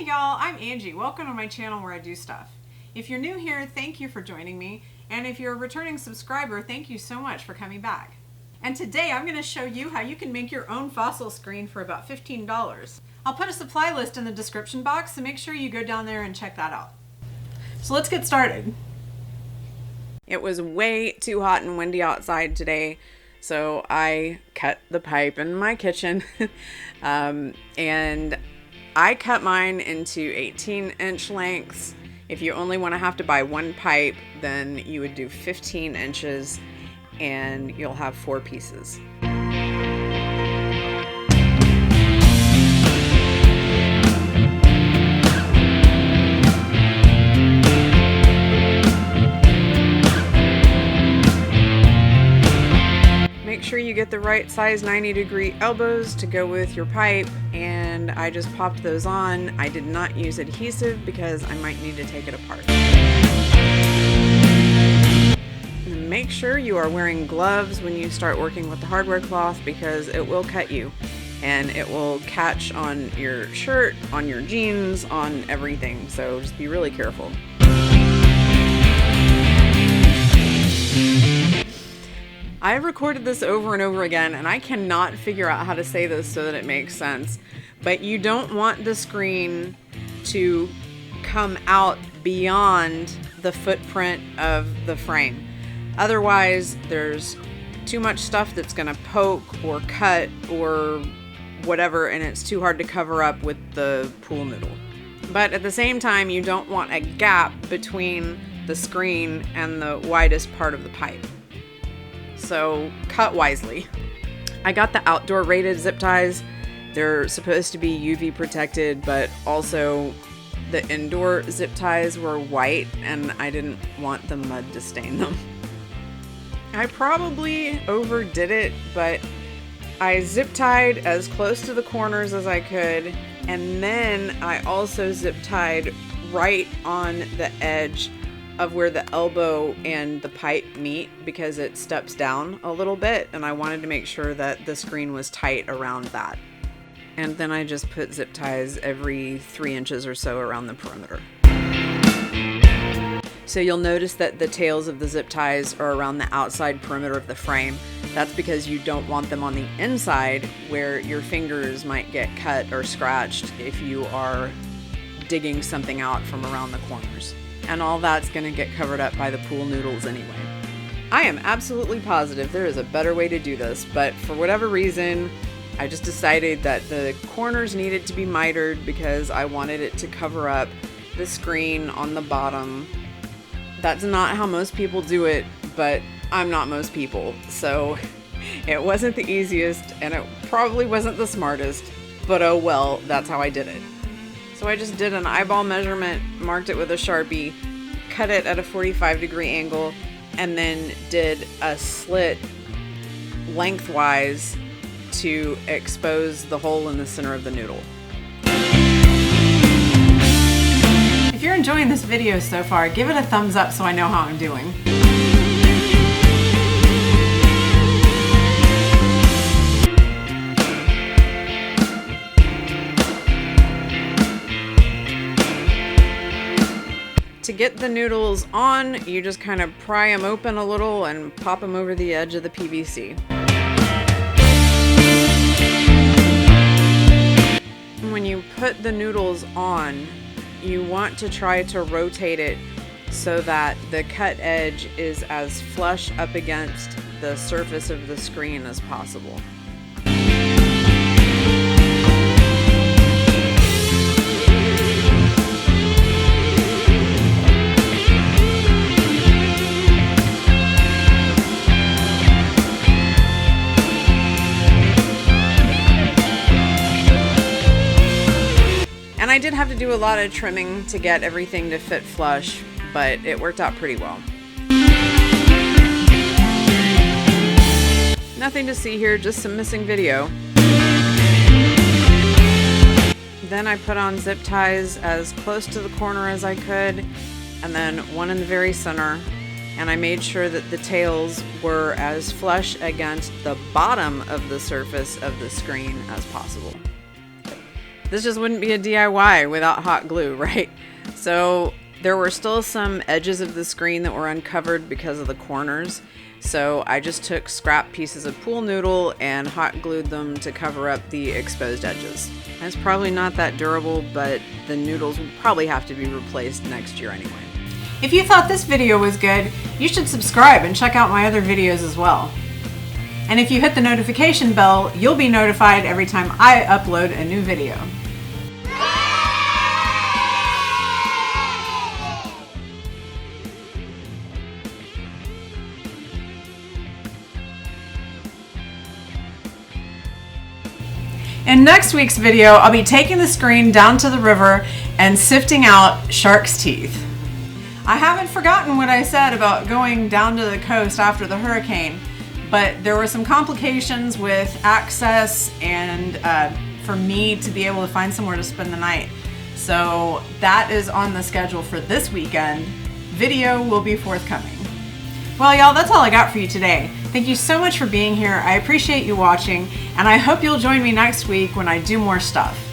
Hey y'all, I'm Angie. Welcome to my channel where I do stuff. If you're new here, thank you for joining me. And if you're a returning subscriber, thank you so much for coming back. And today I'm going to show you how you can make your own fossil screen for about $15. I'll put a supply list in the description box, so make sure you go down there and check that out. So let's get started. It was way too hot and windy outside today, so I cut the pipe in my kitchen and I cut mine into 18-inch lengths. If you only want to have to buy one pipe, then you would do 15 inches and you'll have 4 pieces. Make sure you get the right size 90-degree elbows to go with your pipe, and I just popped those on. I did not use adhesive because I might need to take it apart. And make sure you are wearing gloves when you start working with the hardware cloth, because it will cut you and it will catch on your shirt, on your jeans, on everything, so just be really careful. I've recorded this over and over again, and I cannot figure out how to say this so that it makes sense. But you don't want the screen to come out beyond the footprint of the frame. Otherwise, there's too much stuff that's going to poke or cut or whatever, and it's too hard to cover up with the pool noodle. But at the same time, you don't want a gap between the screen and the widest part of the pipe. So cut wisely. I got the outdoor rated zip ties. They're supposed to be UV protected, but also the indoor zip ties were white and I didn't want the mud to stain them. I probably overdid it, but I zip tied as close to the corners as I could, and then I also zip tied right on the edge of where the elbow and the pipe meet, because it steps down a little bit, and I wanted to make sure that the screen was tight around that. And then I just put zip ties every 3 inches or so around the perimeter. So you'll notice that the tails of the zip ties are around the outside perimeter of the frame. That's because you don't want them on the inside where your fingers might get cut or scratched if you are digging something out from around the corners. And all that's going to get covered up by the pool noodles anyway. I am absolutely positive there is a better way to do this, but for whatever reason, I just decided that the corners needed to be mitered because I wanted it to cover up the screen on the bottom. That's not how most people do it, but I'm not most people, so it wasn't the easiest and it probably wasn't the smartest, but oh well, that's how I did it. So I just did an eyeball measurement, marked it with a Sharpie, cut it at a 45-degree angle, and then did a slit lengthwise to expose the hole in the center of the noodle. If you're enjoying this video so far, give it a thumbs up so I know how I'm doing. To get the noodles on, you just kind of pry them open a little and pop them over the edge of the PVC. When you put the noodles on, you want to try to rotate it so that the cut edge is as flush up against the surface of the screen as possible. And I did have to do a lot of trimming to get everything to fit flush, but it worked out pretty well. Nothing to see here, just some missing video. Then I put on zip ties as close to the corner as I could, and then one in the very center, and I made sure that the tails were as flush against the bottom of the surface of the screen as possible. this just wouldn't be a DIY without hot glue, right? So there were still some edges of the screen that were uncovered because of the corners. So I just took scrap pieces of pool noodle and hot glued them to cover up the exposed edges. It's probably not that durable, but the noodles will probably have to be replaced next year anyway. If you thought this video was good, you should subscribe and check out my other videos as well. And if you hit the notification bell, you'll be notified every time I upload a new video. In next week's video, I'll be taking the screen down to the river and sifting out shark's teeth. I haven't forgotten what I said about going down to the coast after the hurricane, but there were some complications with access and for me to be able to find somewhere to spend the night. So that is on the schedule for this weekend. Video will be forthcoming. Well, y'all, that's all I got for you today. Thank you so much for being here. I appreciate you watching, and I hope you'll join me next week when I do more stuff.